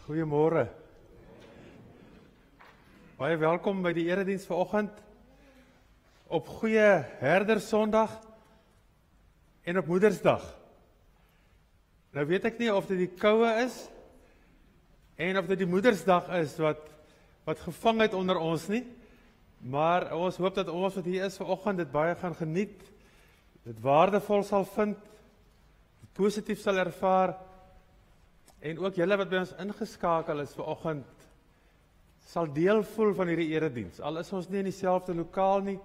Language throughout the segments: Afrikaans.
Goeiemôre. Baie welkom by die erediens vanoggend op Goeie Herder Sondag en op Moedersdag. Nou weet ek nie of dit die koue is en of dit die Moedersdag is wat gevang het onder ons nie, maar ons hoop dat ons wat hier is vanoggend dit baie gaan geniet, dit waardevol sal vind, dit positief sal ervaar. En ook julle wat by ons ingeskakel is vanoggend, sal deel voel van hierdie erediens. Al is ons nie in dieselfde lokaal nie,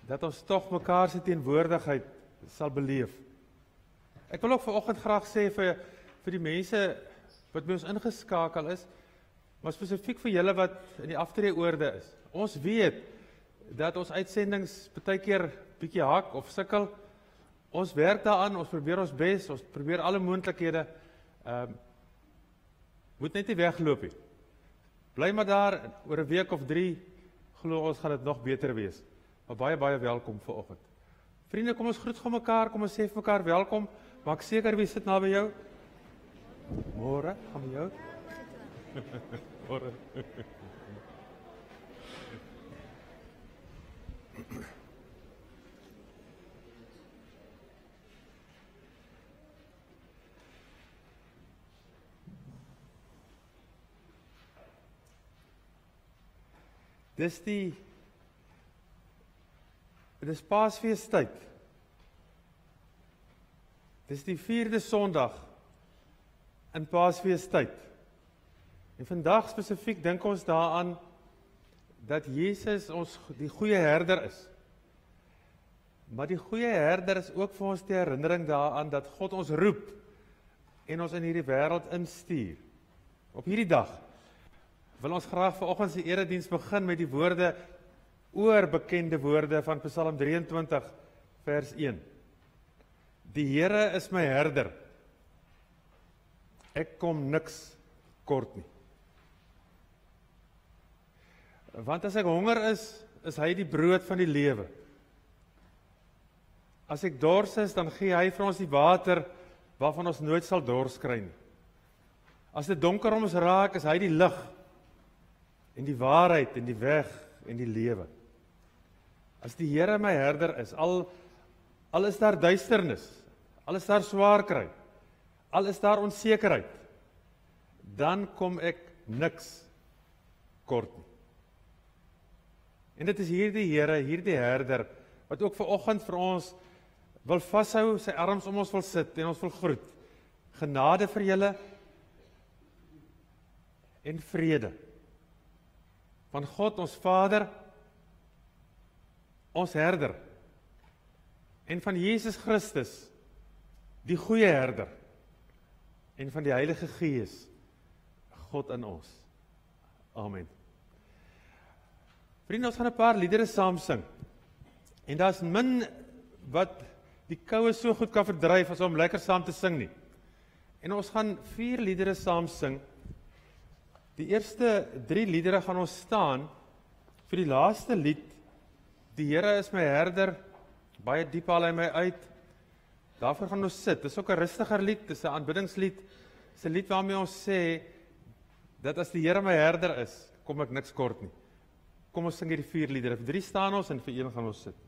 dat ons tog mekaar se teenwoordigheid sal beleef. Ek wil ook vanoggend graag sê vir die mense wat by ons ingeskakel is, maar spesifiek vir julle wat in die aftreeoorde is. Ons weet dat ons uitsendings baie keer bietjie hak of sukkel. Ons werk daaraan, ons probeer ons bes, ons probeer alle moontlikhede. Moet net nie wegloop nie. Bly maar daar, oor 'n week of 3, glo ons gaan dit nog beter wees. Maar baie welkom vanoggend. Vriende, kom ons groet gou mekaar, kom ons sê vir mekaar welkom. Maak seker wie sit naby jou. Môre, gaan met jou. Môre. Dit is Paasfeestyd. Dis die 4de Sondag in Paasfeestyd. En vandag spesifiek dink ons daaraan dat Jesus ons die goeie herder is. Maar die goeie herder is ook vir ons die herinnering daaraan dat God ons roep en ons in hierdie wêreld instuur. Op hierdie dag wil ons graag vanoggend se erediens begin met die woorde, oorbekende woorde van Psalm 23 vers 1. Die Here is my herder. Ek kom niks kort nie. Want as ek honger is hy die brood van die lewe. As ek dors is, dan gee hy vir ons die water waarvan ons nooit sal dors kry nie. As dit donker om ons raak, is hy die lig en die waarheid en die weg en die lewe. As die Here my herder is, al is daar duisternis, al is daar swaar kry, al is daar onsekerheid, dan kom ek niks kort nie. En dit is hierdie Here, hierdie herder, wat ook vanoggend vir ons wil vashou, sy arms om ons wil sit en ons wil groet. Genade vir julle en vrede van God ons Vader, ons herder, en van Jesus Christus, die goeie herder, en van die Heilige Gees, God in ons. Amen. Vriende, ons gaan 'n paar liedere saam sing, en daar is min wat die koue so goed kan verdryf as om lekker saam te sing nie. En ons gaan 4 liedere saam sing. Die eerste 3 liedere gaan ons staan vir die laaste lied. Die Here is my herder, baie diep haal hy my uit. Daarvoor gaan ons sit. Dis ook 'n rustiger lied, dis 'n aanbiddingslied. Dis 'n lied waarmee ons sê dat as die Here my herder is, kom ek niks kort nie. Kom ons sing hierdie 4 liedere. Vir 3 staan ons en vir 1 gaan ons sit. Oh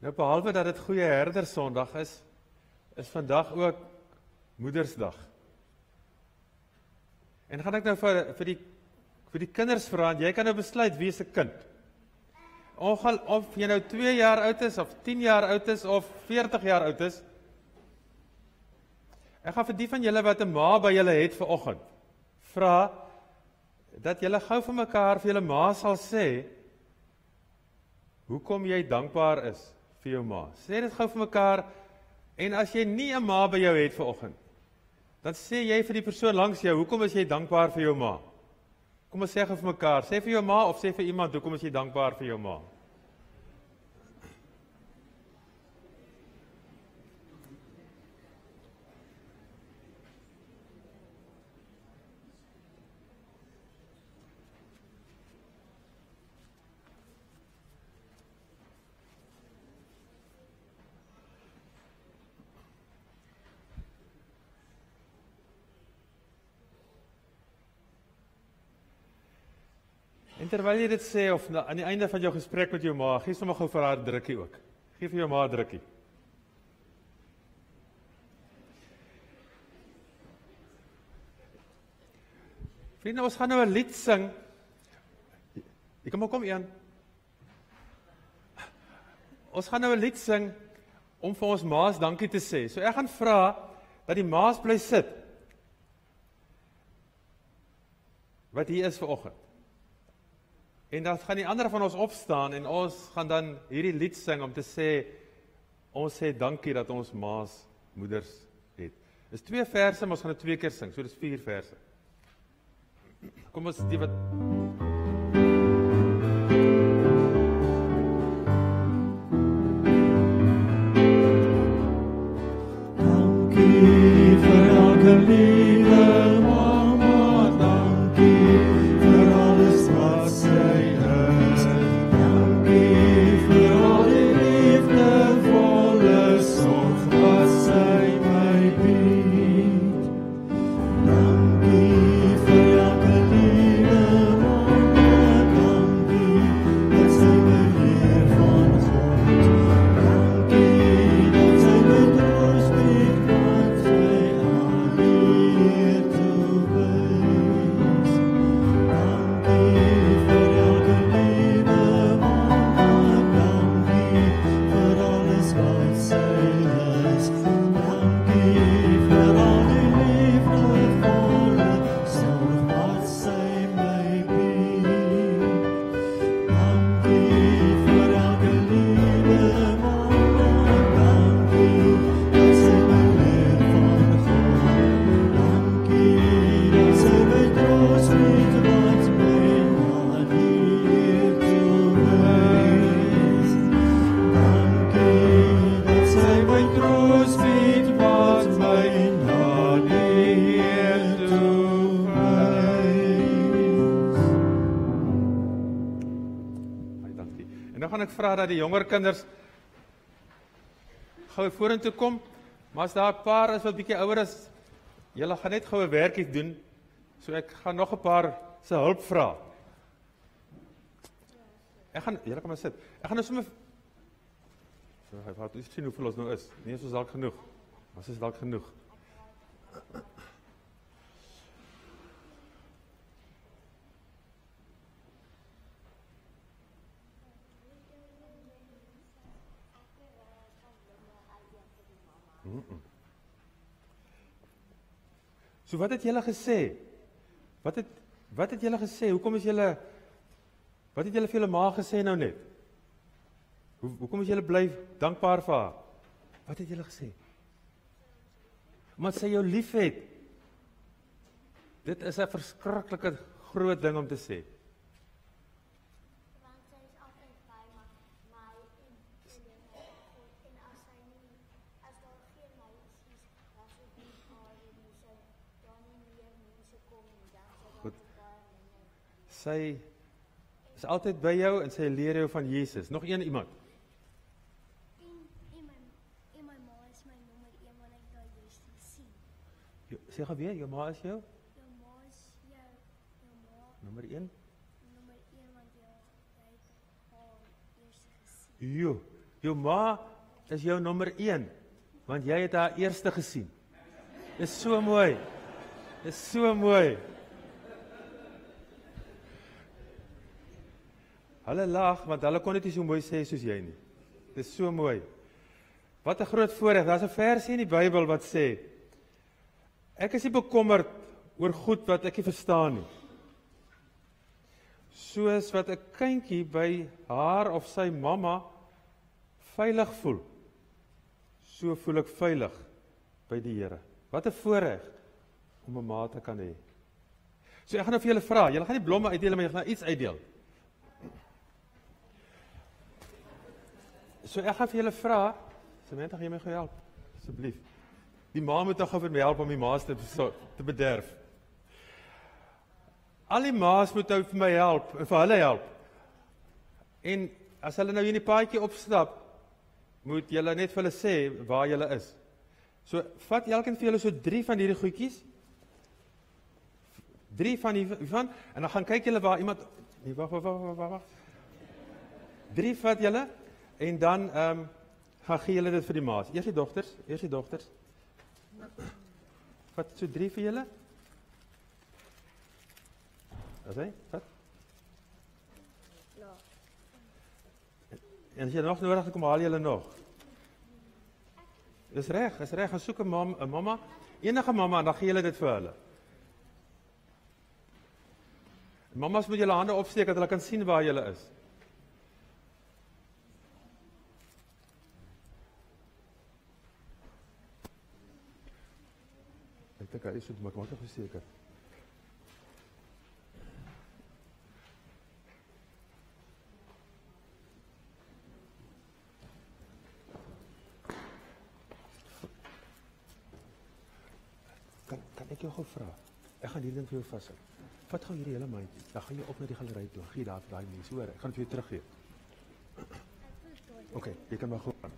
Nou behalwe dat dit Goeie Herder Sondag is vandag ook Moedersdag. En gaan ek nou vir die kinders vra, jy kan nou besluit wie is 'n kind. Of jy nou 2 jaar oud is, of 10 jaar oud is, of 40 jaar oud is. Ek gaan vir die van julle wat 'n ma by julle het vanoggend, vra, dat julle gou vir mekaar vir julle ma sal sê, hoekom jy dankbaar is vir jou ma. Sê dit gou vir mekaar, en as jy nie 'n ma by jou het vanoggend, dan sê jy vir die persoon langs jou, hoekom is jy dankbaar vir jou ma? Kom ons sê gou vir mekaar, sê vir jou ma of sê vir iemand, hoekom is jy dankbaar vir jou ma? En terwyl jy dit sê, of aan die einde van jou gesprek met jou ma, gee sommer gou vir haar 'n drukkie ook. Gee vir jou ma 'n drukkie. Vriende, ons gaan nou 'n lied sing. Jy kan maar kom, Ian. Ons gaan nou 'n lied sing om vir ons ma's dankie te sê. So ek gaan vra dat die ma's bly sit. Wat hier is vanoggend. En dan gaan die ander van ons opstaan en ons gaan dan hierdie lied sing om te sê, ons sê dankie dat ons ma's moeders het. Dis 2 verse, maar ons gaan dit 2 keer sing, so dis 4 verse. Kom ons die wat... Dankie vir elke liewe mama, dankie vir alles wat sy is. Dankie vir al die liefdevolle sorg wat sy my bied. Dankie vir elke liewe mama, dankie dat sy my leer van God. Dankie dat sy my troos bied wat sy aan hier toe wys. Dankie vir elke liewe mama, dankie vir alles wat sy is. Dankie vir al die liefdevolle sorg wat sy my bied. Dankie vir elke liewe mama, dankie dat sy my leer van God. Dankie dat sy my troos bied wat my aan hier toe wys. Dankie dat sy my troos bied wat my aan hier toe wys. Dankie. En nou gaan ek vra dat die jonger kinders gou vorentoe kom, maar as daar 'n paar is wat bietjie ouer is, julle gaan net gou 'n werkie doen, so ek gaan nog 'n paar se hulp vra. Julle kan maar sit. Ek gaan nou sommer wat is sien hoeveel ons nou is. Nee, is ons dalk genoeg. Ons is dalk genoeg. So wat het julle gesê? Wat het julle gesê? Hoekom is julle Wat het julle vir julle ma gesê nou net? Hoekom is julle bly dankbaar vir haar? Wat het julle gesê? Omdat sy jou liefhet. Dit is 'n verskriklike groot ding om te sê. Want sy is altyd by my en as sy nie, as daar geen meisies was op die haar en sy dan nie meer mense kom en dan Goed. sy Sy is altyd by jou en sy leer jou van Jesus. Nog een iemand. en my ma is my nommer 1 wanneer ek daai Jesus sien. Sê gou weer, jou ma is jou Jou ma is jou ma nommer 1. nommer 1 want jy het haar eerste gesien. Jo, Jou ma is jou nommer 1, want jy het haar eerste gesien. Dis so mooi. Dis so mooi. Hulle lag, want hulle kon dit nie so mooi sê soos jy nie. Dis so mooi. Wat 'n groot voorreg. Daar's 'n versie in die Bybel wat sê, ek is nie bekommerd oor goed wat ek nie verstaan nie. Soos wat 'n kindjie by haar of sy mamma veilig voel, so voel ek veilig by die Here. Wat 'n voorreg om 'n ma te kan hê. So ek gaan nou vir julle vra, julle gaan nie blomme uitdeel, maar julle gaan iets uitdeel. So ek gaan vir julle vra, Samantha, gaan jy my gou help, asseblief. Die ma moet nog vir my help om die maas te bederf. Al die maas moet nou vir my help, en vir hulle help. En as hulle nou hier in die paadjie opstap, moet julle net vir hulle sê waar julle is. So, vat elkeen vir julle so 3 van hierdie goedjies. 3 van hiervan, en dan gaan kyk julle waar iemand... Nee, wag. 3 vat julle, en dan gaan gee julle dit vir die maas. Eers die dogters. Vat so 3 vir julle. Is hy? Vat. Ja. En as jy nog nodig het, kom haal julle nog. Is reg, gaan soek 'n mamma, enige mamma, en dan gee julle dit vir hulle. Mammas moet julle hande opsteek, dat hulle kan sien waar julle is. Ek dink hy is goed, maar ek maak nog verseker. Kan ek jou gou vra? Ek gaan hierdie ding vir jou vashou. Vat gou hierdie hele mandjie. Dan gaan jy op na die galery toe. Gee daar vir daai mense, hoor. Ek gaan dit vir jou teruggee. OK, jy kan maar gou gaan.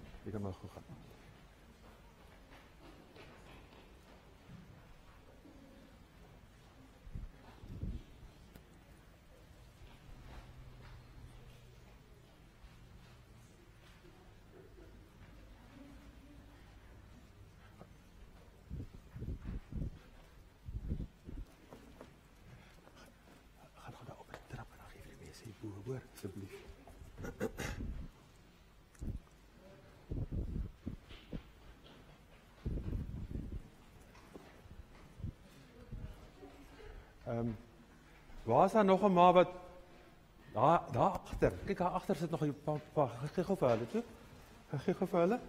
Hoor, asseblief. Waar is daar nog 'n ma wat daar agter? Kyk, daar agter sit nog 'n paar. Gee gou vir hulle toe. Gee gou vir hulle.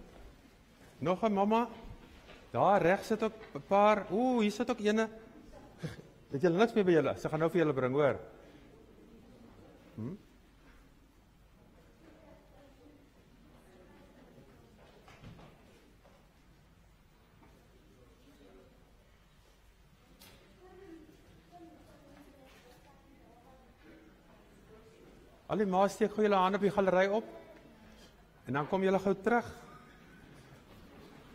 Nog 'n mamma. Daar reg sit ook 'n paar. Hier sit ook eene. Het julle niks meer by julle? Sy gaan nou vir julle bring, hoor. Al die maas steek gou julle hande op die galery op. En dan kom julle gou terug.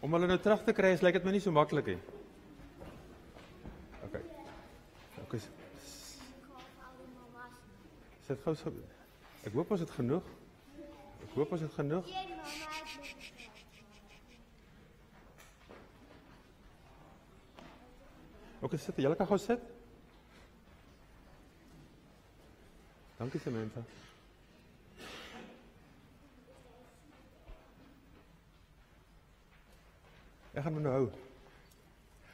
Om hulle nou terug te kry, lyk dit my nie so maklik nie. OK. Sit gou so. Ek hoop ons het genoeg. OK, sit. Julle kan gou sit. Dankie, Samantha. Ek gaan nou hou.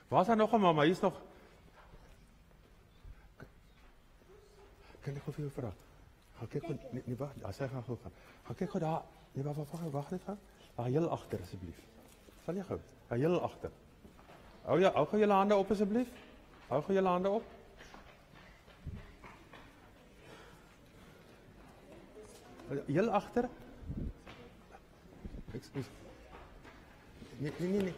Waar is daar nog 'n mamma? Hier is nog. Kan ek gou vir jou vra? Gaan kyk gou, nee wag, sy gaan gou gaan. Gaan kyk gou daar. Nee, wag net gou. Daar heel agter asseblief. Sal jy gou? Daar heel agter. Hou gou julle hande op asseblief. Hou gou julle hande op. Heel agter. Ekskuus. Nee.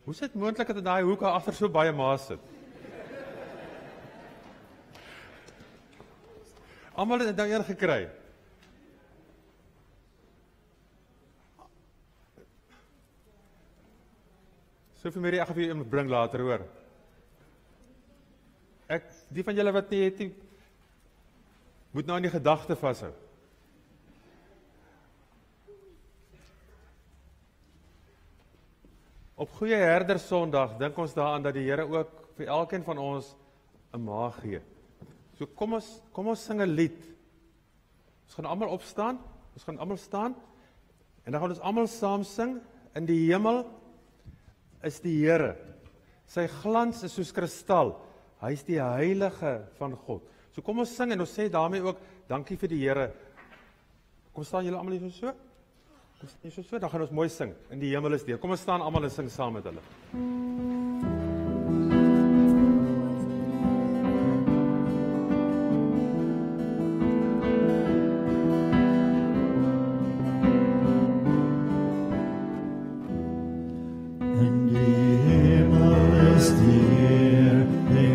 Hoe is dit moontlik dat in daai hoek agter so baie maas sit? Almal het nou een gekry. Sophie Marie, ek gaan vir jou een bring later, hoor. Die van julle wat nie het, die moet nou in die gedagte vashou. Op Goeie Herder Sondag dink ons daaraan dat die Here ook vir elkeen van ons 'n maag gee. So kom ons sing 'n lied. Ons gaan almal opstaan, ons gaan almal staan en dan gaan ons almal saam sing. In die hemel is die Here. Sy glans is soos kristal. Hy is die heilige van God. So kom ons sing en ons sê daarmee ook dankie vir die Here. Kom staan julle almal hier so? So, dan gaan ons mooi sing. In die hemel is die Here. Kom ons staan almal en sing saam met hulle.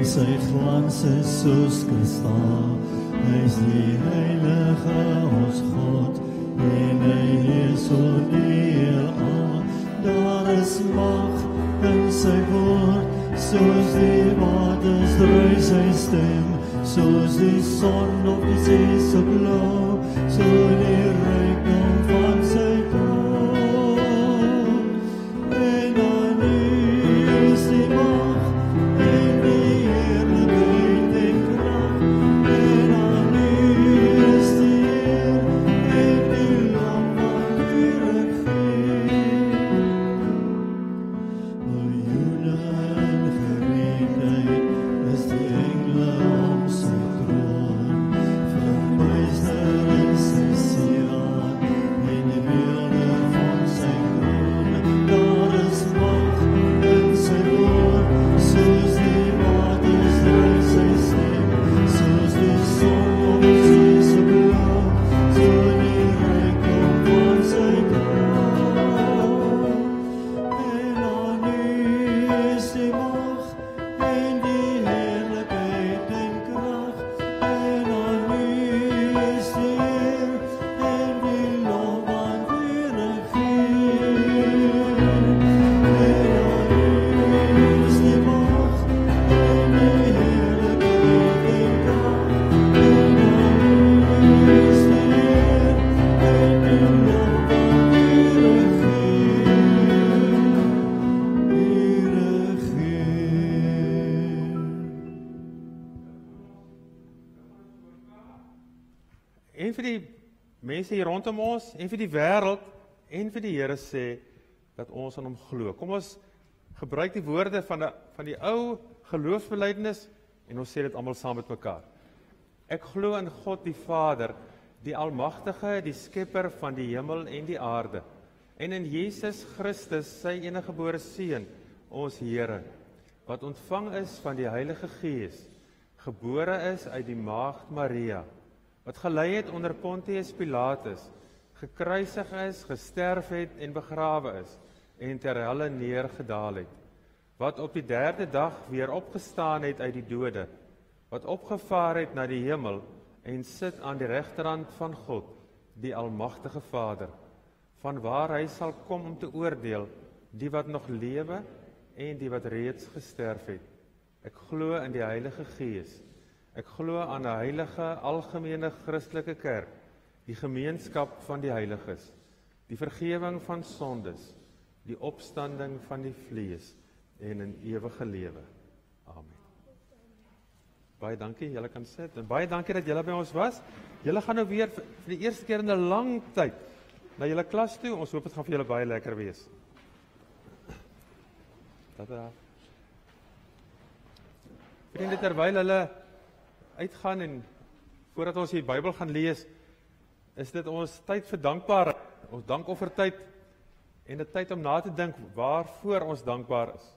Sy glans is soos kristal, hy is die heilige ons God, en hy is oor die heelal. Daar is mag in sy woord, soos die waters dry sy stem, soos die son op die see se blou, so die rykdom van sy troon. En aan U is die mag, mense hier rondom ons, en vir die wêreld, en vir die Here sê, dat ons aan hom glo. Kom ons gebruik die woorde van die ou geloofsbelijdenis, en ons sê dit almal saam met mekaar. Ek glo in God die Vader, die Almagtige, die Skepper van die hemel en die aarde, en in Jesus Christus, sy eniggebore Seun, ons Here, wat ontvang is van die Heilige Gees, gebore is uit die Maagd Maria, wat gelei het onder Pontius Pilatus, gekruisig is, gesterf het en begrawe is, en ter helle neergedaal het, wat op die 3de dag weer opgestaan het uit die dode, wat opgevaar het na die hemel, en sit aan die regterhand van God, die Almagtige Vader, van waar hy sal kom om te oordeel, die wat nog lewe, en die wat reeds gesterf het. Ek glo in die Heilige Gees, ek glo aan 'n heilige, algemene Christelike kerk, die gemeenskap van die heiliges, die vergewing van sondes, die opstanding van die vlees en 'n ewige lewe. Amen. Baie dankie, julle kan sit, en baie dankie dat julle by ons was. Julle gaan nou weer vir die eerste keer in 'n lang tyd na julle klas toe. Ons hoop dit gaan vir julle baie lekker wees. Vriende, terwyl hulle uitgaan en voordat ons die Bybel gaan lees, is dit ons tyd vir dankbaarheid, ons dankoffertyd en 'n tyd om na te dink waarvoor ons dankbaar is.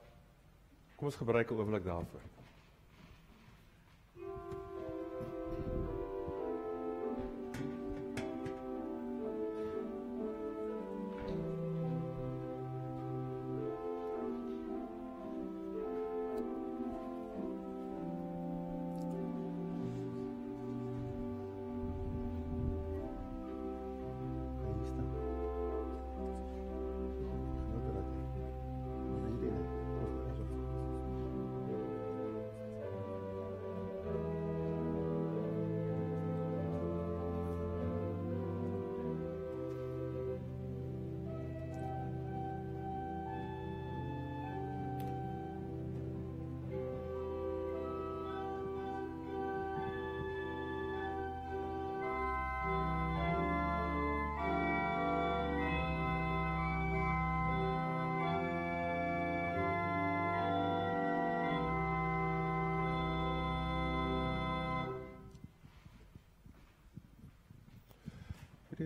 Kom ons gebruik 'n oomblik daarvoor.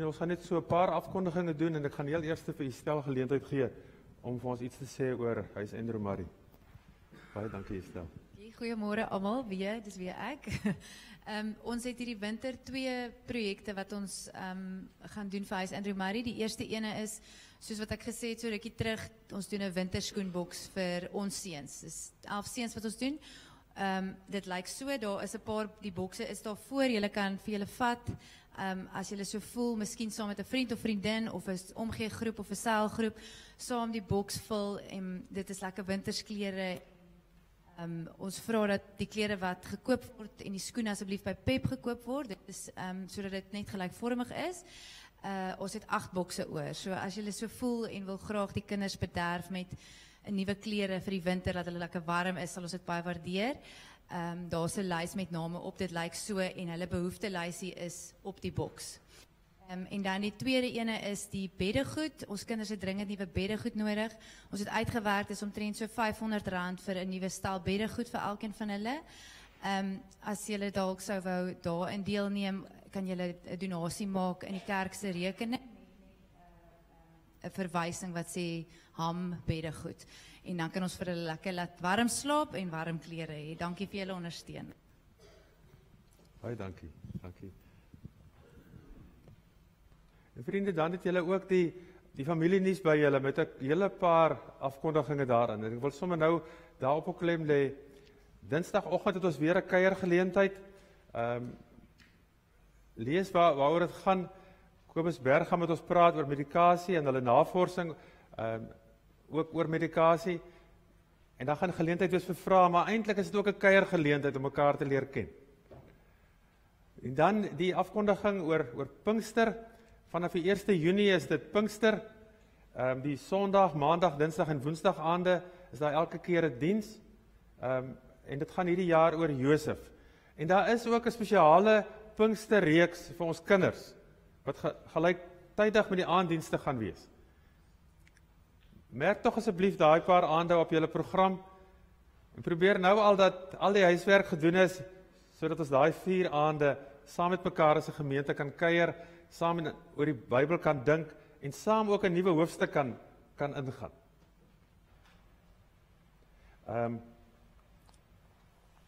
Vriende, ons gaan net so 'n paar afkondigings doen en ek gaan heel eers vir Estel geleentheid gee om vir ons iets te sê oor Huis Andrew Murray. Baie dankie Estel. Goeiemôre almal, dis weer ek. Ons het hierdie winter 2 projekte wat ons gaan doen vir Huis Andrew Murray. Die eerste ene is, soos wat ek gesê het so rukkie terug, ons doen 'n winterskoenboks vir ons seuns. Dis 11 seuns wat ons doen. Dit lyk so, daar is 'n paar, die bokse is daar voor, julle kan vir julle vat, as julle so voel, miskien saam met 'n vriend of vriendin, of 'n omgee groep of 'n selgroep, saam die boks vul, en dit is lekker wintersklere. Ons vra dat die klere wat gekoop word en die skoene asseblief by PEP gekoop word, dit is sodat dit net gelykvormig is. Ons het 8 bokse oor, so as julle so voel en wil graag die kinders bederf met 'n nuwe klere vir die winter, dat hulle lekker warm is, sal ons dit baie waardeer. Daar's 'n lys met name op, dit lyk so, en hulle behoeftelysie is op die boks. En dan die tweede ene is die beddegoed. Ons kinders het dringend nuwe beddegoed nodig. Ons het uitgewerk, is omtrent so R500 vir 'n nuwe stel beddegoed vir elkeen van hulle. As julle dalk sou wou daarin deelneem, kan julle 'n donasie maak in die kerk se rekening. 'n verwysing wat sê ham beddegoed. En dan kan ons vir hulle lekker laat warm slaap en warm klere hê. Dankie vir julle ondersteuning. Baie dankie. Dankie. En vriende, dan het julle ook die familienuus by julle met 'n hele paar afkondigings daarin. En ek wil sommer nou daarop op klem lê. Dinsdagoggend het ons weer 'n kuiergeleentheid. Lees waaroor dit gaan. Kobus Berg gaan met ons praat oor medikasie en hulle navorsing, ook oor medikasie. En dan gaan geleentheid wees vir vrae, maar eintlik is dit ook 'n kuiergeleentheid om mekaar te leer ken. En dan die afkondiging oor Pinkster. Vanaf die 1 Junie is dit Pinkster. Die Sondag, Maandag, Dinsdag en Woensdag aande is daar elke keer 'n diens. En dit gaan hierdie jaar oor Josef. En daar is ook 'n spesiale Pinksterreeks vir ons kinders, wat gelyktydig met die aanddienste gaan wees. Merk tog asseblief daai paar aande op julle program, en probeer nou al dat al die huiswerk gedoen is, sodat ons daai 4 aande saam met mekaar as 'n gemeente kan kuier, saam oor die Bybel kan dink, en saam ook 'n nuwe hoofstuk kan ingaan.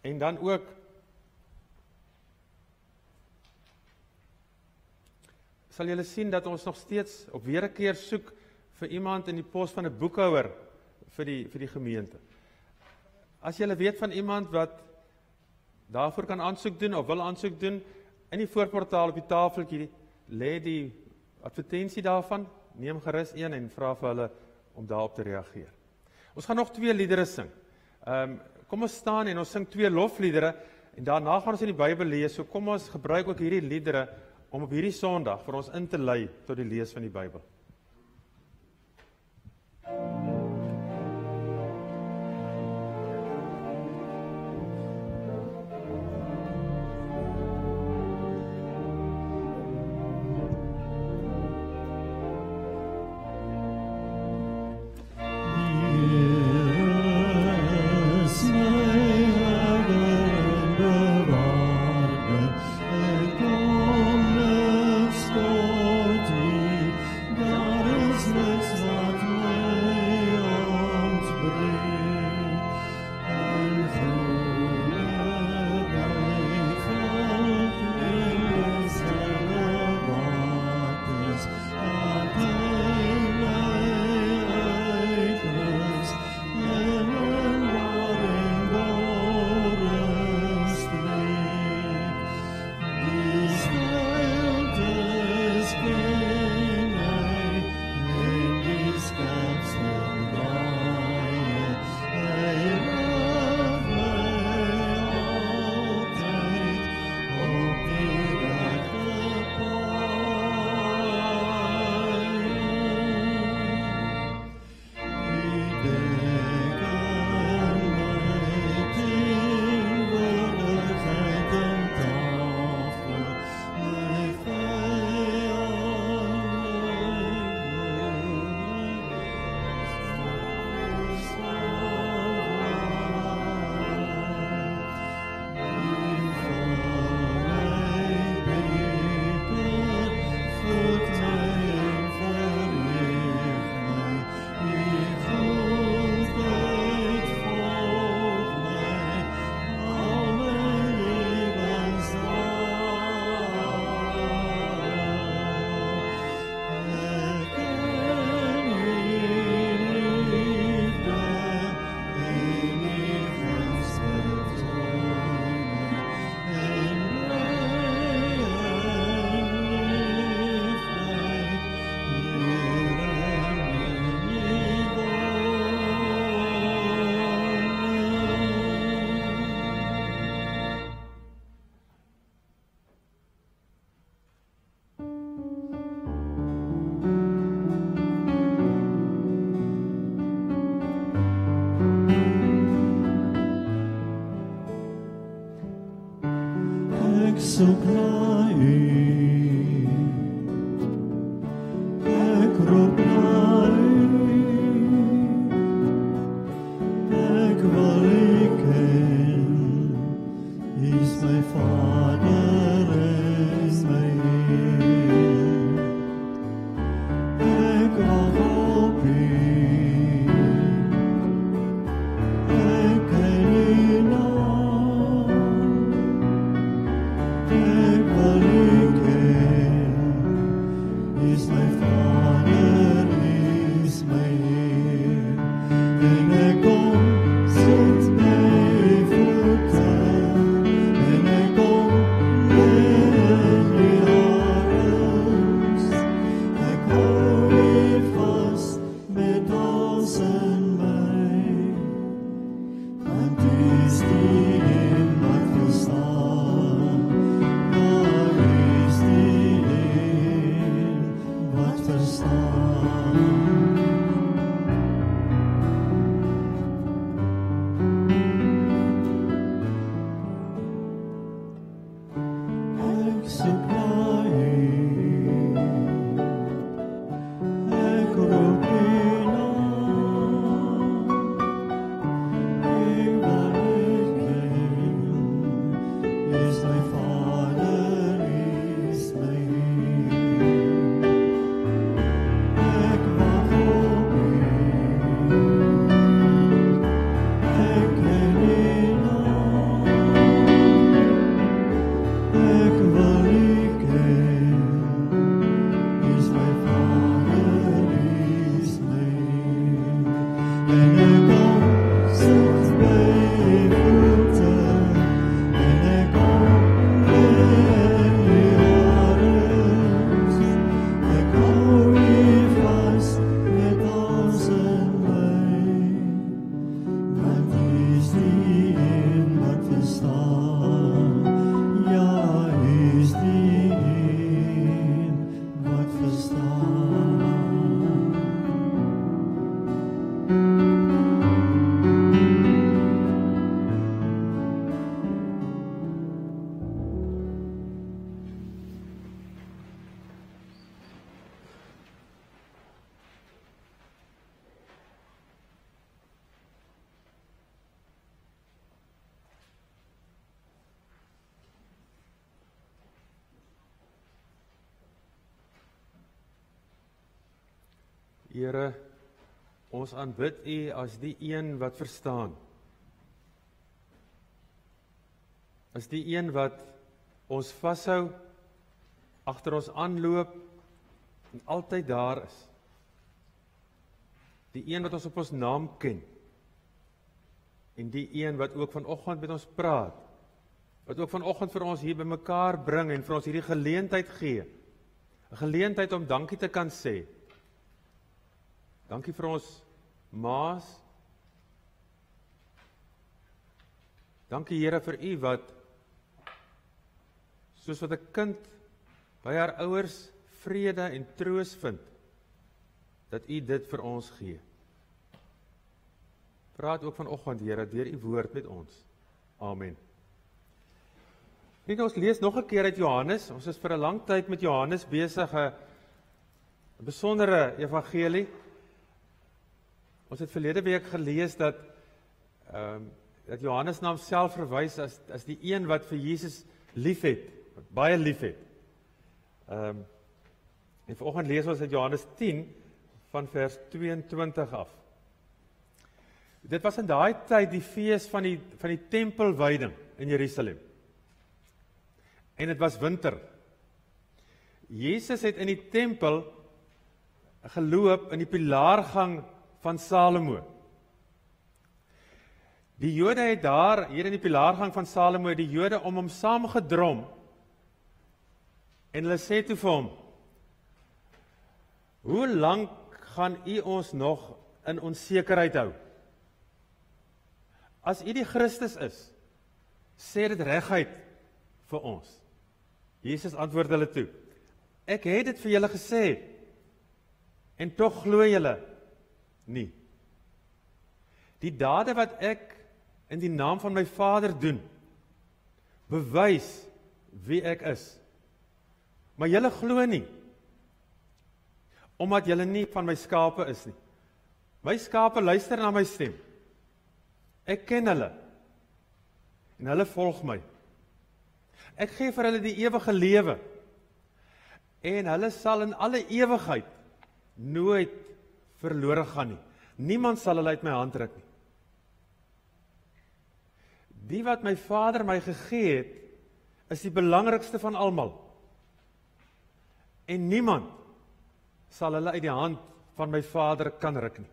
En dan ook sal julle sien dat ons nog steeds op weer 'n keer soek vir iemand in die pos van 'n boekhouer vir die gemeente. As julle weet van iemand wat daarvoor kan aansoek doen of wil aansoek doen, in die voorportaal op die tafeltjie lê die advertensie daarvan, neem gerus een en vra vir hulle om daarop te reageer. Ons gaan nog 2 liedere sing. Kom ons staan en ons sing 2 lofliedere, en daarna gaan ons in die Bybel lees, so kom ons gebruik ook hierdie liedere om op hierdie Sondag vir ons in te lei tot die lees van die Bybel. God soek na U. Ek roep na U. Ek wil U ken. U is my Vader, U is my Heer. Ek wag op U. Ek ken U naam. Ek wil U ken. U is my Vader, U is my Heer. En ek kom sit by U voete. En ek kom in U arms. Ek hou U vas met alles in my. Want U is die een wat verstaan. Ja, U is die een wat verstaan. Ek soek na U. Ek roep U naam. Ek wil U ken. U is my Vader, U is my Heer. Ek wag op U. Ek ken U naam. Ek wil U ken. U is my Vader, U is my Heer. En ek kom sit by U voete. En ek kom in U arms. Ek hou U vas met alles in my. Want U is die een wat verstaan. Ja, U is die een wat verstaan. Here, ons aanbid U as die een wat verstaan. As die een wat ons vashou, agter ons aanloop en altyd daar is. Die een wat ons op ons naam ken. En die een wat ook vanoggend met ons praat. Wat ook vanoggend vir ons hier bymekaar bring en vir ons hierdie geleentheid gee. 'n Geleentheid om dankie te kan sê. Dankie vir ons maas. Dankie Here vir U wat, soos wat 'n kind by haar ouers vrede en troos vind, dat U dit vir ons gee. Praat ook vanoggend Here deur U woord met ons. Amen. Ons lees nog 'n keer uit Johannes. Ons is vir 'n lang tyd met Johannes besig, 'n besondere evangelie. Ons het verlede week gelees dat Johannes na homself verwys as die een wat vir Jesus liefhet, wat baie liefhet. En vanoggend lees ons uit Johannes 10 van vers 22 af. Dit was in daai tyd die fees van die tempelwyding in Jerusalem. En dit was winter. Jesus het in die tempel geloop in die pilaargang van Salomo. Die Jode het daar, hier in die pilaargang van Salomo, die Jode om hom saamgedrom, en hulle sê toe vir hom, hoe lank gaan U ons nog in onsekerheid hou? As U die Christus is, sê dit reguit vir ons. Jesus antwoord hulle toe, ek het dit vir julle gesê, en tog glo julle nie. Die dade wat ek in die naam van my Vader doen, bewys wie ek is. Maar julle glo nie, omdat julle nie van my skape is nie. My skape luister na my stem. Ek ken hulle, en hulle volg my. Ek gee vir hulle die ewige lewe, en hulle sal in alle ewigheid nooit verlore gaan nie. Niemand sal hulle uit my hand ruk nie. Die wat my Vader my gegee het, is die belangrikste van almal. En niemand sal hulle uit die hand van my Vader kan ruk nie.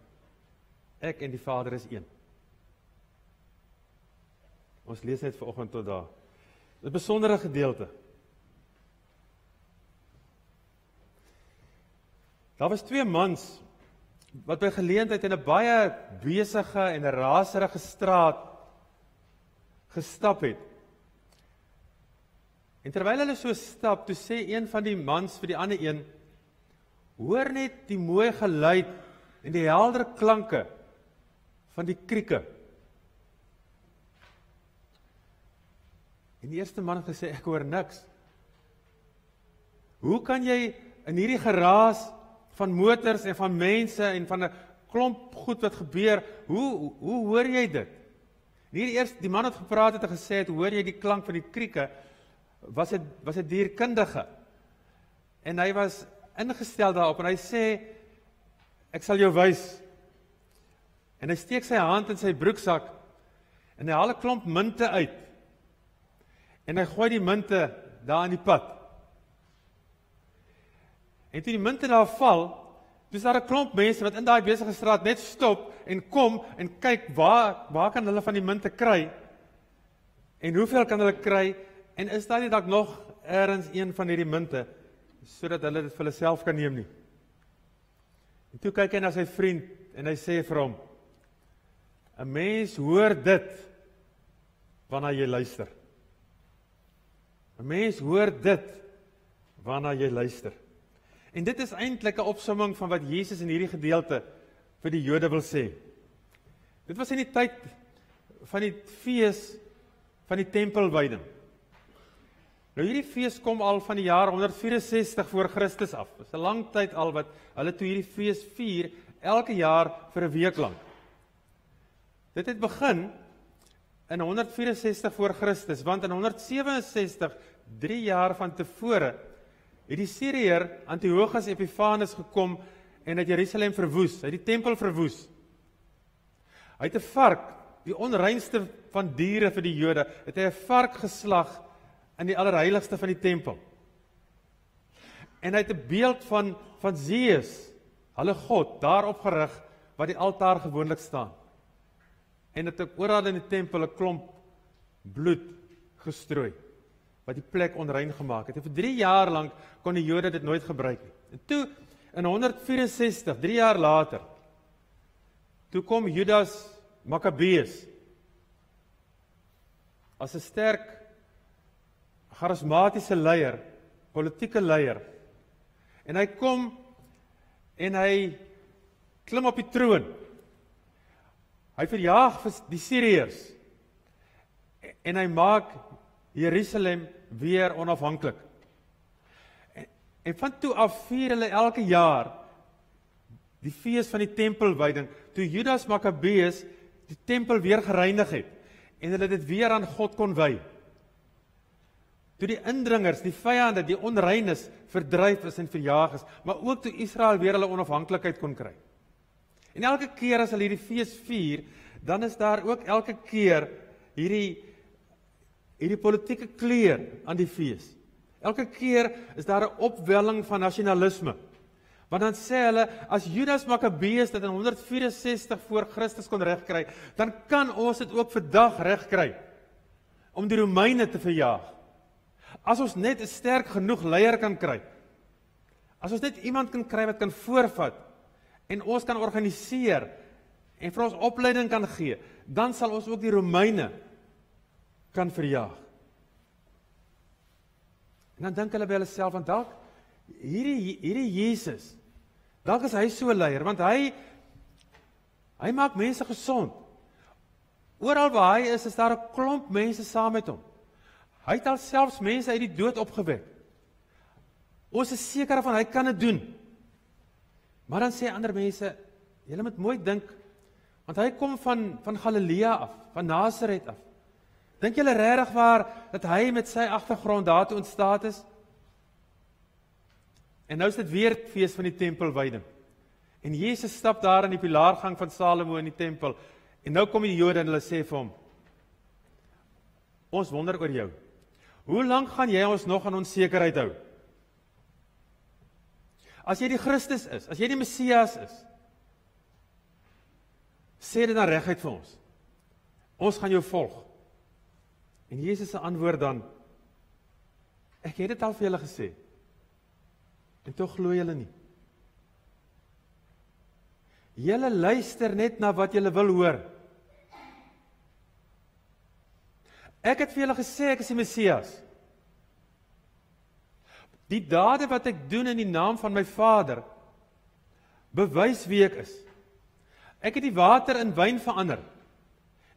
Ek en die Vader is een. Ons lees net vanoggend tot daar. 'n besondere gedeelte. Daar was 2 mans wat by geleentheid in 'n baie besige en 'n raserige straat gestap het. En terwyl hulle so stap, toe sê een van die mans vir die ander een: "Hoor net die mooi geluid en die helder klanke van die krieke." En die eerste man het gesê: "Ek hoor niks." Hoe kan jy in hierdie geraas van motors en van mense en van 'n klomp goed wat gebeur, hoe hoor jy dit? Die man het gepraat het en gesê het, hoor jy die klank van die krieke, was 'n dierkundige. En hy was ingestel daarop en hy sê, ek sal jou wys. En hy steek sy hand in sy broeksak en hy haal 'n klomp munte uit. En hy gooi die munte daar in die pad. En toe die munte daar val, toe is daar 'n klomp mense wat in daai besige straat net stop en kom en kyk waar kan hulle van die munte kry? En hoeveel kan hulle kry? En is daar nie dalk nog ergens een van hierdie munte sodat hulle dit vir hulle self kan neem nie? En toe kyk hy na sy vriend en hy sê vir hom: 'n mens hoor dit wanneer jy luister. 'n mens hoor dit wanneer jy luister." En dit is eintlik 'n opsomming van wat Jesus in hierdie gedeelte vir die Jode wil sê. Dit was in die tyd van die fees van die tempelwyding. Nou hierdie fees kom al van die jaar 164 voor Christus af. Dit is 'n lang tyd al wat hulle toe hierdie fees vier, elke jaar vir 'n week lank. Dit het begin in 164 voor Christus, want in 167, 3 jaar van tevore, het die Syriër Antiochus Epiphanes gekom en het Jerusalem verwoes, hy het die tempel verwoes. Hy het 'n vark, die onreinste van diere vir die Jode, het hy 'n vark geslag in die allerheiligste van die tempel. En hy het 'n beeld van Zeus, hulle God, daarop gerig, waar die altaar gewoonlik staan. En het ook oral in die tempel 'n klomp bloed gestrooi, wat die plek onrein gemaak het. En vir 3 jaar lank kon die Jode dit nooit gebruik nie. En toe, in 164, 3 jaar later, toe kom Judas Maccabeus, as 'n sterk, charismatiese leier, politieke leier, en hy kom, en hy klim op die troon, hy verjaag vir die Syriërs, en hy maak Jerusalem weer onafhanklik. En van toe af vier hulle elke jaar die fees van die tempelwyding, toe Judas Maccabeus die tempel weer gereinig het, en hulle dit weer aan God kon wy. Toe die indringers, die vyande, die onreines verdryf is en verjaag is, maar ook toe Israel weer hulle onafhanklikheid kon kry. En elke keer as hulle hierdie fees vier, dan is daar ook elke keer hierdie politieke kleur aan die fees. Elke keer is daar 'n opwelling van nasionalisme. Want dan sê hulle, as Judas Maccabeus dit in 164 voor Christus kon regkry, dan kan ons dit ook vandag regkry om die Romeine te verjaag. As ons net 'n sterk genoeg leier kan kry, as ons net iemand kan kry wat kan voorvat, en ons kan organiseer, en vir ons opleiding kan gee, dan sal ons ook die Romeine kan verjaag. En dan dink hulle by hulle self, want dalk, hierdie Jesus, dalk is hy so 'n leier, want hy maak mense gesond. Oral waar hy is daar 'n klomp mense saam met hom. Hy het alselfs mense uit die dood opgewek. Ons is seker van hy kan dit doen. Maar dan sê ander mense, julle moet mooi dink, want hy kom van Galilea af, van Nasaret af. Dink julle regtig waar dat hy met sy agtergrond daartoe ontstaat is? En nou is dit weer fees van die tempelwyding. En Jesus stap daar in die pilaargang van Salomo in die tempel. En nou kom die Jode en hulle sê vir hom, ons wonder oor jou. Hoe lank gaan jy ons nog aan onsekerheid hou? As jy die Christus is, as jy die Messias is, sê dit dan reguit vir ons. Ons gaan jou volg. En Jesus se antwoord dan, ek het dit al vir julle gesê. En tog glo julle nie. Julle luister net na wat julle wil hoor. Ek het vir julle gesê ek is die Messias. Die dade wat ek doen in die naam van my Vader, bewys wie ek is. Ek het die water in wyn verander.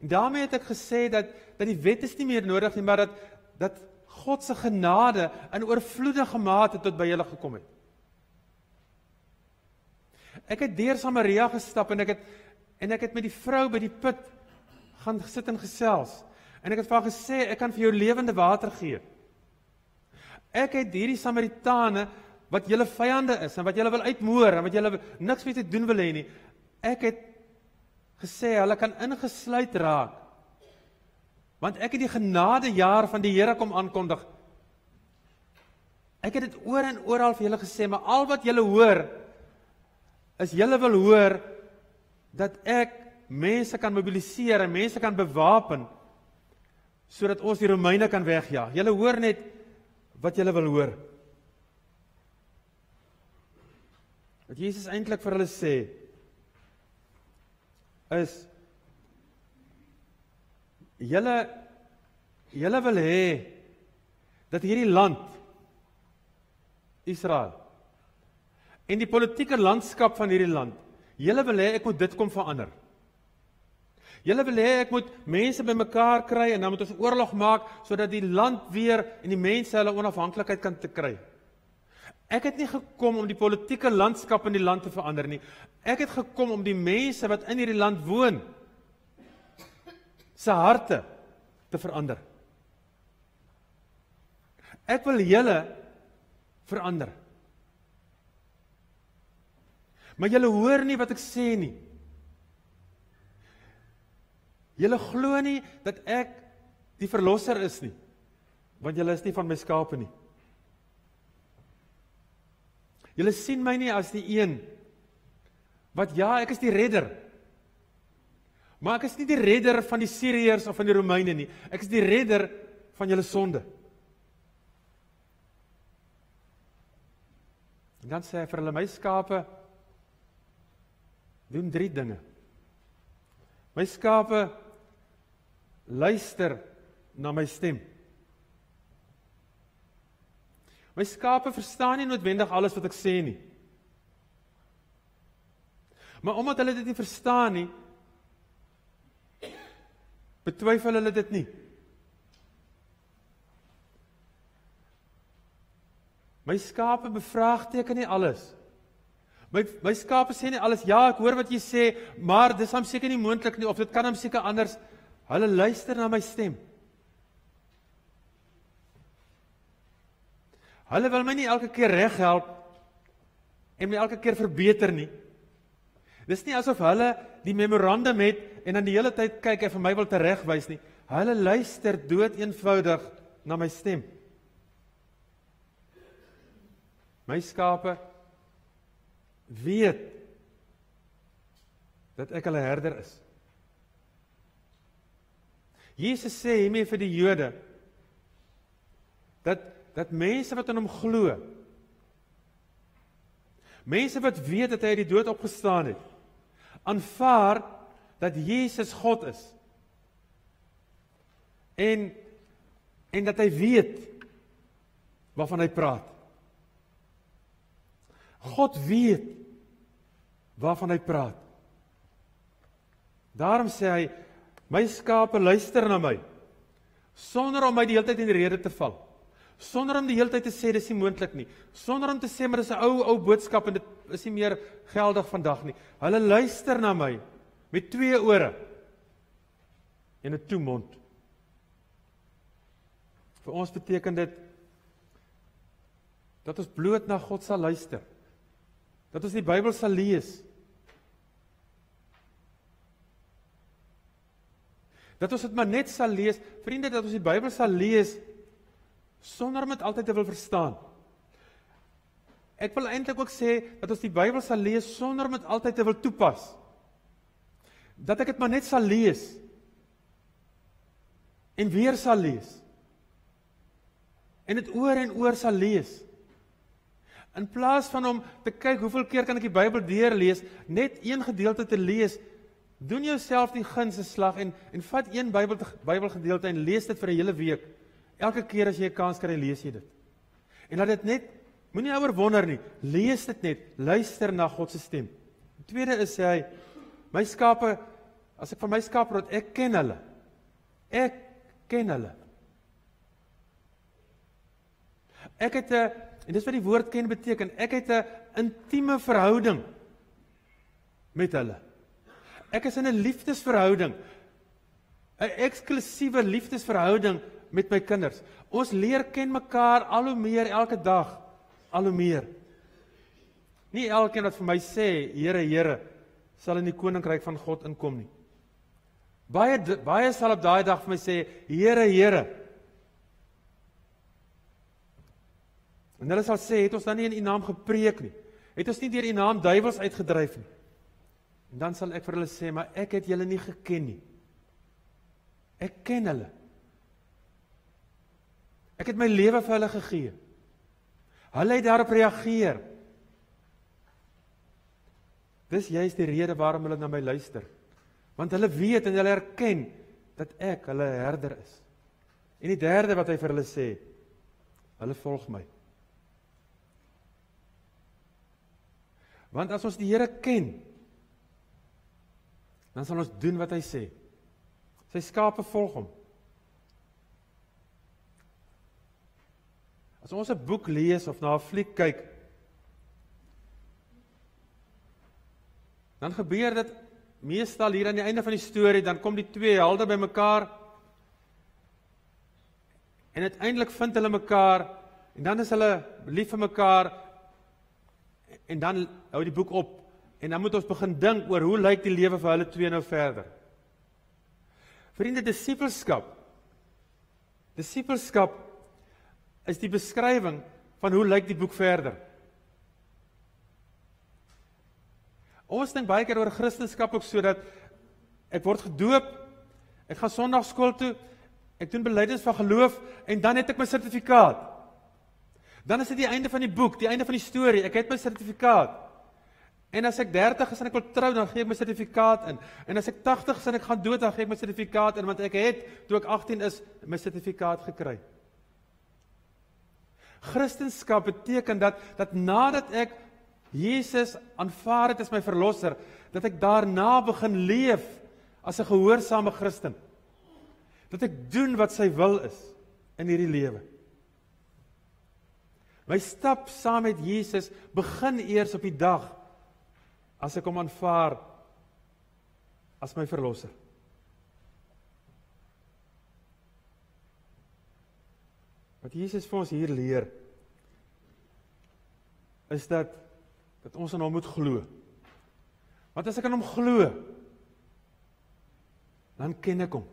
En daarmee het ek gesê dat die wet is nie meer nodig nie, maar dat God se genade in oorvloedige mate tot by julle gekom het. Ek het deur Samaria gestap en ek het met die vrou by die put gaan sit en gesels. En ek het vir haar gesê, ek kan vir jou lewende water gee. Ek het hierdie Samaritane, wat julle vyande is, en wat julle wil uitmoor, en wat julle niks mee te doen wil hê nie, ek het gesê, hulle kan ingesluit raak, want ek het die genadejaar van die Here kom aankondig. Ek het dit oor en oral vir julle gesê, maar al wat julle hoor, is julle wil hoor, dat ek mense kan mobiliseer, en mense kan bewapen, sodat ons die Romeine kan wegjaag. Julle hoor net, wat julle wil hoor. Wat Jesus eintlik vir hulle sê, is, julle wil hê, dat hierdie land, Israel, en die politieke landskap van hierdie land, julle wil hê, ek moet dit kom verander. Julle wil hê, ek moet mense by mekaar kry, en dan moet ons oorlog maak, sodat die land weer, en die mense hulle onafhanklikheid kan te kry. Ek het nie gekom om die politieke landskap in die land te verander nie. Ek het gekom om die mense wat in hierdie land woon, se harte te verander. Ek wil julle verander. Maar julle hoor nie wat ek sê nie. Julle glo nie dat ek die verlosser is nie, want julle is nie van my skape nie. Julle sien my nie as die een, wat ek is die redder, maar ek is nie die redder van die Syriërs of van die Romeine nie, ek is die redder van julle sonde. En dan sê hy vir hulle, my skape doen 3 dinge. My skape luister na my stem. My skape verstaan nie noodwendig alles wat ek sê nie. Maar omdat hulle dit nie verstaan nie, betwyfel hulle dit nie. My skape bevraagteken nie alles. My skape sê nie alles, ja, ek hoor wat jy sê, maar dis hom seker nie moontlik nie, of dit kan hom seker anders. Hulle luister na my stem. Hulle wil my nie elke keer reg help, en my elke keer verbeter nie. Dis nie asof hulle die memorandum het, en dan die hele tyd kyk en vir my wil teregwys nie. Hulle luister dood eenvoudig na my stem. My skape weet dat ek hulle herder is. Jesus sê hiermee vir die Jode, dat mense wat in hom glo, mense wat weet dat hy uit die dood opgestaan het, aanvaar dat Jesus God is. En dat hy weet waarvan hy praat. God weet waarvan hy praat. Daarom sê hy, my skape luister na my. Sonder om my die hele tyd in die rede te val. Sonder om die hele tyd te sê, dis nie moontlik nie. Sonder om te sê, maar dis 'n ou boodskap en dit is nie meer geldig vandag nie. Hulle luister na my met 2 ore en 'n toe mond. Vir ons beteken dit dat ons bloot na God sal luister. Dat ons die Bybel sal lees. Dat ons dit maar net sal lees, vriende, dat ons die Bybel sal lees sonder om dit altyd te wil verstaan. Ek wil eintlik ook sê dat ons die Bybel sal lees sonder om dit altyd te wil toepas. Dat ek dit maar net sal lees en weer sal lees. En dit oor en oor sal lees. In plaas van om te kyk hoeveel keer kan ek die Bybel deurlees, net een gedeelte te lees, doen jouself die guns 'n slag en vat een Bybelgedeelte en lees dit vir 'n hele week. Elke keer as jy 'n kans kry, lees jy dit. En laat dit net, moenie oor wonder nie, lees dit net, luister na God se stem. Die tweede is sê hy, my skape, as ek van my skape praat, ek ken hulle. Ek ken hulle. Ek het en dis wat die woord ken beteken, ek het 'n intieme verhouding met hulle. Ek is in 'n liefdesverhouding, 'n eksklusiewe liefdesverhouding met my kinders. Ons leer ken mekaar al hoe meer elke dag, al hoe meer. Nie elkeen wat vir my sê, Here, Here, sal in die koninkryk van God inkom nie. Baie sal op daai dag vir my sê, Here, Here. En hulle sal sê, het ons dan nie in U naam gepreek nie? Het ons nie deur U naam duiwels uitgedryf nie? En dan sal ek vir hulle sê, maar ek het julle nie geken nie. Ek ken hulle. Ek het my lewe vir hulle gegee. Hulle het daarop reageer. Dis juist die rede waarom hulle na my luister. Want hulle weet en hulle erken dat ek hulle herder is. En die derde wat hy vir hulle sê, hulle volg my. Want as ons die Here ken, dan sal ons doen wat hy sê. Sy skape volg hom. As ons 'n boek lees of na 'n fliek kyk, dan gebeur dit meestal hier aan die einde van die storie, dan kom die 2 helde by mekaar, en uiteindelik vind hulle mekaar, en dan is hulle lief vir mekaar, en dan hou die boek op, en dan moet ons begin dink oor hoe lyk die lewe vir hulle 2 nou verder. Vriende, disippelskap is die beskrywing van hoe lyk die boek verder. Ons dink baie keer oor Christendom ook so dat ek word gedoop, ek gaan Sondagskool toe, ek doen belydenis van geloof en dan het ek my sertifikaat. Dan is dit die einde van die boek, die einde van die storie, ek het my sertifikaat. En as ek 30 is en ek wil trou, dan gee ek my sertifikaat in. En as ek 80 is en ek gaan dood, dan gee ek my sertifikaat in, want ek het, toe ek 18 is, my sertifikaat gekry. Christendom beteken dat nadat ek Jesus aanvaar het as my verlosser, dat ek daarna begin leef as 'n gehoorsame Christen. Dat ek doen wat sy wil is in hierdie lewe. My stap saam met Jesus begin eers op die dag as ek hom aanvaar as my verlosser. Wat Jesus vir ons hier leer, is dat ons aan hom moet glo. Want as ek aan hom glo, dan ken ek hom.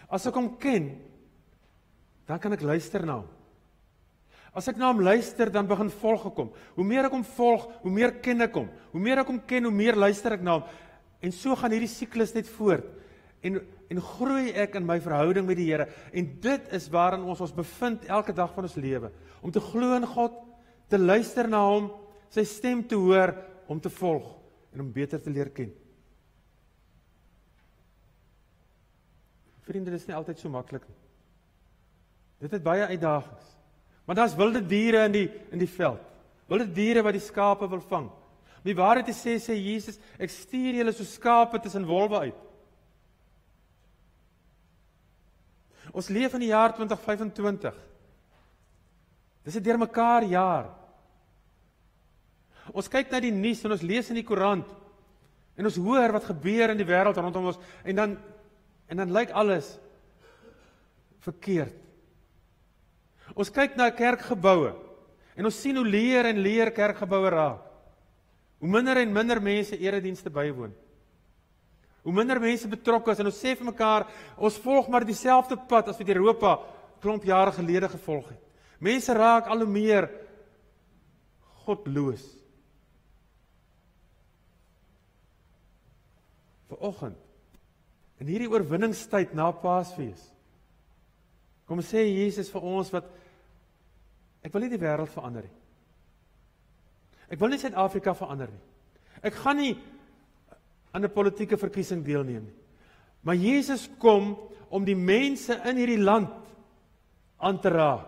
As ek hom ken, dan kan ek luister na hom. As ek na hom luister, dan begin volg ek hom. Hoe meer ek hom volg, hoe meer ken ek hom. Hoe meer ek hom ken, hoe meer luister ek na hom. En so gaan hierdie siklus net voort. En groei ek in my verhouding met die Here. En dit is waarin ons bevind elke dag van ons lewe. Om te glo in God, te luister na hom, sy stem te hoor, om te volg en om beter te leer ken. Vriende, dit is nie altyd so maklik nie. Dit het baie uitdagings. Want daar's wilde diere in die veld. Wilde diere wat die skape wil vang. Om die waarheid te sê Jesus, ek stuur julle so skape tussen wolwe uit. Ons leef in die jaar 2025. Dis 'n deurmekaar jaar. Ons kyk na die nuus en ons lees in die koerant en ons hoor wat gebeur in die wêreld rondom ons en dan lyk alles verkeerd. Ons kyk na kerkgeboue en ons sien hoe leer en leer kerkgeboue raak. Hoe minder en minder mense eredienste bywoon. Hoe minder mense betrokke is en ons sê vir mekaar, ons volg maar dieselfde pad as wat Europa klomp jare gelede gevolg het. Mense raak al hoe meer godloos. Vanoggend, in hierdie oorwinningstyd na Paasfees, kom sê Jesus vir ons wat, ek wil nie die wêreld verander nie. Ek wil nie Suid-Afrika verander nie. Ek gaan nie aan 'n politieke verkiesing deelneem nie. Maar Jesus kom om die mense in hierdie land aan te raak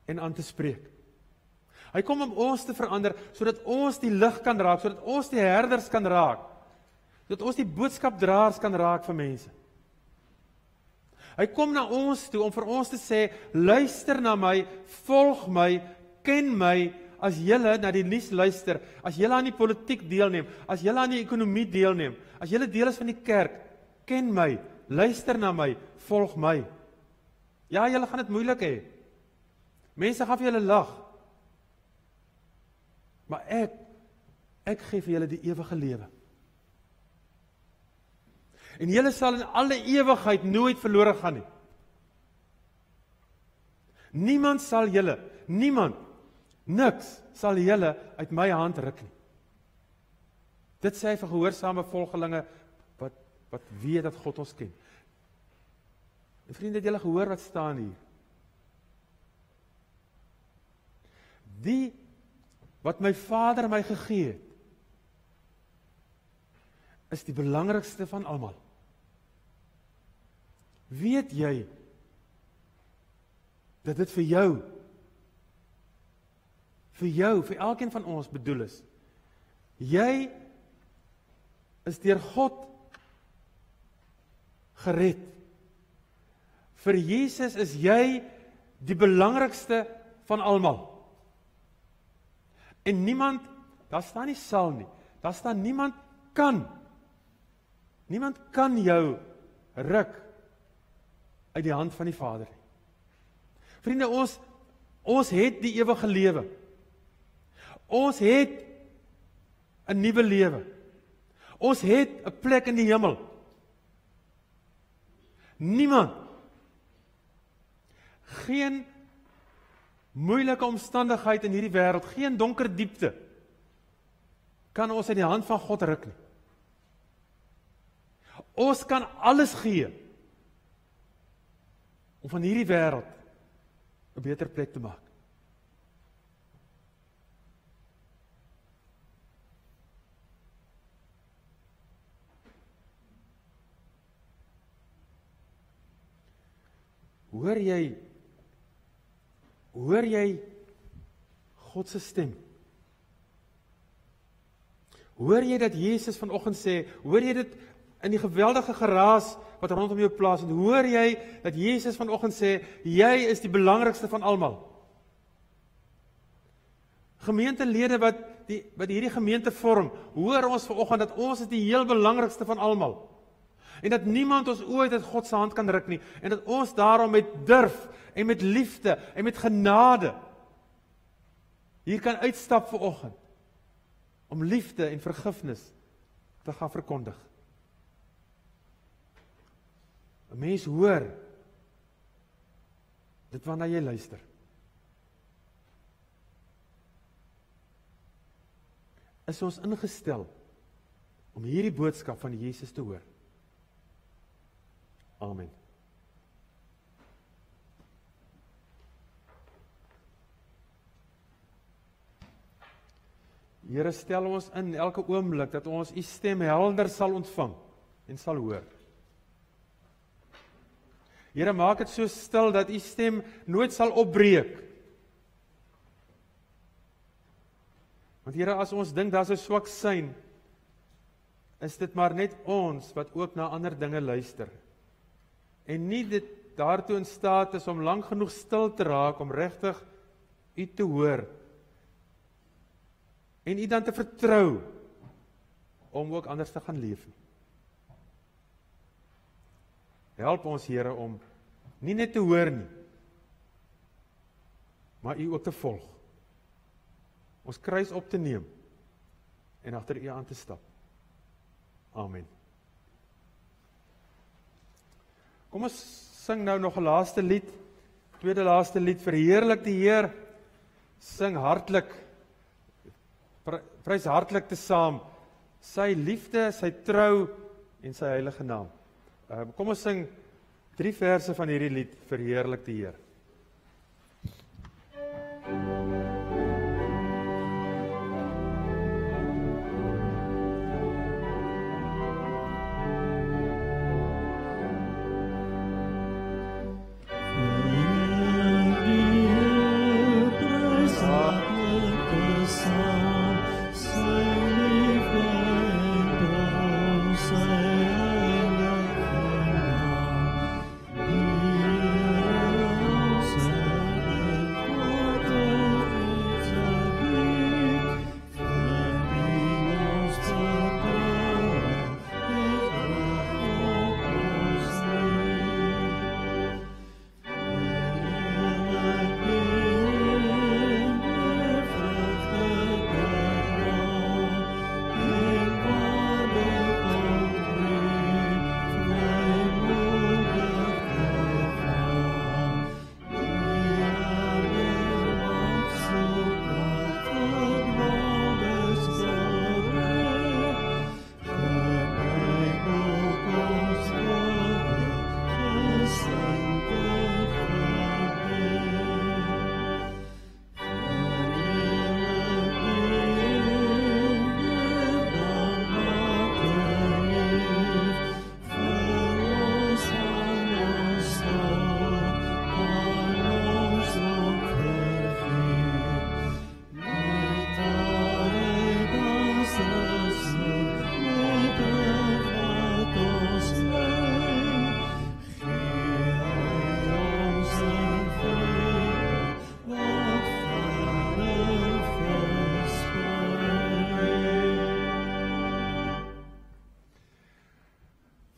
en aan te spreek. Hy kom om ons te verander, sodat ons die lig kan raak, sodat ons die herders kan raak, sodat ons die boodskapdraers kan raak vir mense. Hy kom na ons toe om vir ons te sê, luister na my, volg my, ken my, as julle na die nuus luister, as julle aan die politiek deelneem, as julle aan die ekonomie deelneem, as julle deel is van die kerk, ken my, luister na my, volg my. Ja, julle gaan dit moeilik hê. Mense gaan vir julle lag. Maar ek gee vir julle die ewige lewe. En julle sal in alle ewigheid nooit verlore gaan nie. Niemand sal julle, niks sal julle uit my hand ruk nie. Dit sê hy vir gehoorsame volgelinge wat weet dat God ons ken. En vriende, het julle gehoor wat staan hier? Die wat my Vader my gegee het, is die belangrikste van almal. Weet jy dat dit vir jou, vir elkeen van ons bedoel is? Jy is deur God gered. Vir Jesus is jy die belangrikste van almal. En niemand, daar staan nie sal nie, daar staan niemand kan jou ruk uit die hand van die Vader nie. Vriende, ons het die ewige lewe. Ons het 'n nuwe lewe. Ons het 'n plek in die hemel. Niemand, geen moeilike omstandigheid in hierdie wêreld, geen donker diepte, kan ons uit die hand van God ruk nie. Ons kan alles gee om van hierdie wêreld 'n beter plek te maak. Hoor jy God se stem? Hoor jy dat Jesus vanoggend sê, hoor jy dit in die geweldige geraas wat rondom jou plaasvind, hoor jy dat Jesus vanoggend sê, jy is die belangrikste van almal. Gemeentelede wat hierdie gemeente vorm, hoor ons vanoggend dat ons is die heel belangrikste van almal. En dat niemand ons ooit uit God se hand kan ruk nie, en dat ons daarom met durf, en met liefde, en met genade, hier kan uitstap vanoggend, om liefde en vergifnis te gaan verkondig. 'n Mens hoor dit wanneer jy luister. Is ons ingestel om hierdie boodskap van Jesus te hoor? Amen. Here, stel ons in elke oomblik dat ons u stem helder sal ontvang en sal hoor. Here, maak dit so stil dat u stem nooit sal opbreek. Want Here, as ons dink daar's 'n swak sein, is dit maar net ons wat ook na ander dinge luister. En nie dit daartoe in staat is om lank genoeg stil te raak, om regtig U te hoor, en U dan te vertrou, om ook anders te gaan leef. Help ons, Here, om nie net te hoor nie, maar U ook te volg. Ons kruis op te neem, en agter U aan te stap. Amen. Kom ons sing nou nog 'n laaste lied, tweede laaste lied, verheerlik die Heer, sing hartlik, prys hartlik te saam, sy liefde, sy trou en sy heilige naam. Kom ons sing 3 verse van hierdie lied, verheerlik die Heer.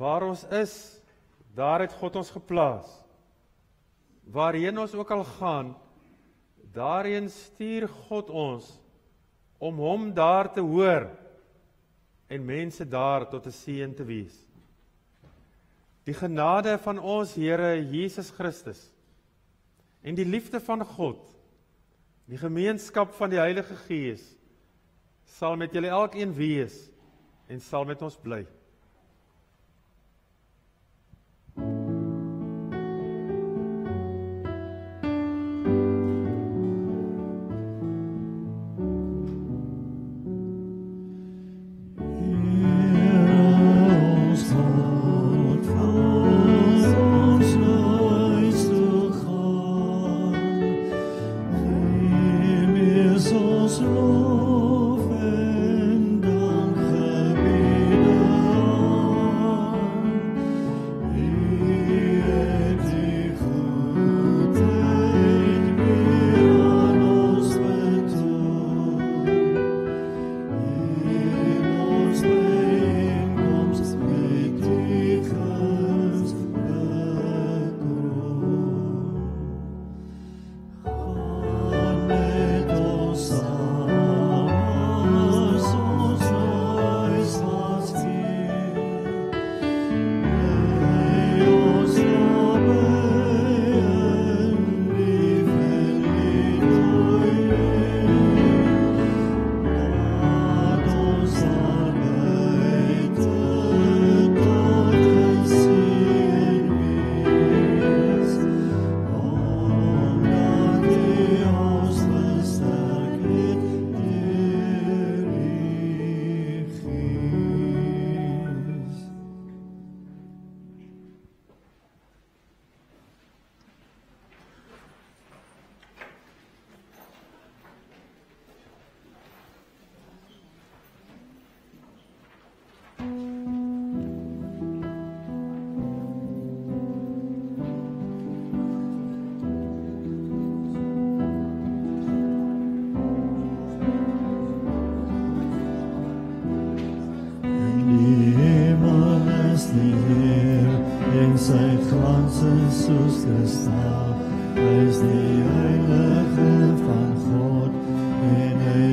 Waar ons is, daar het God ons geplaas. Waarheen ons ook al gaan, daarheen stuur God ons, om hom daar te hoor, en mense daar tot 'n seën te wees. Die genade van ons Here Jesus Christus, en die liefde van God, die gemeenskap van die Heilige Gees, sal met julle elkeen wees, en sal met ons bly. Lof en dank gebieden. sy glans is soos kristal. Hy is die heilige van God en hy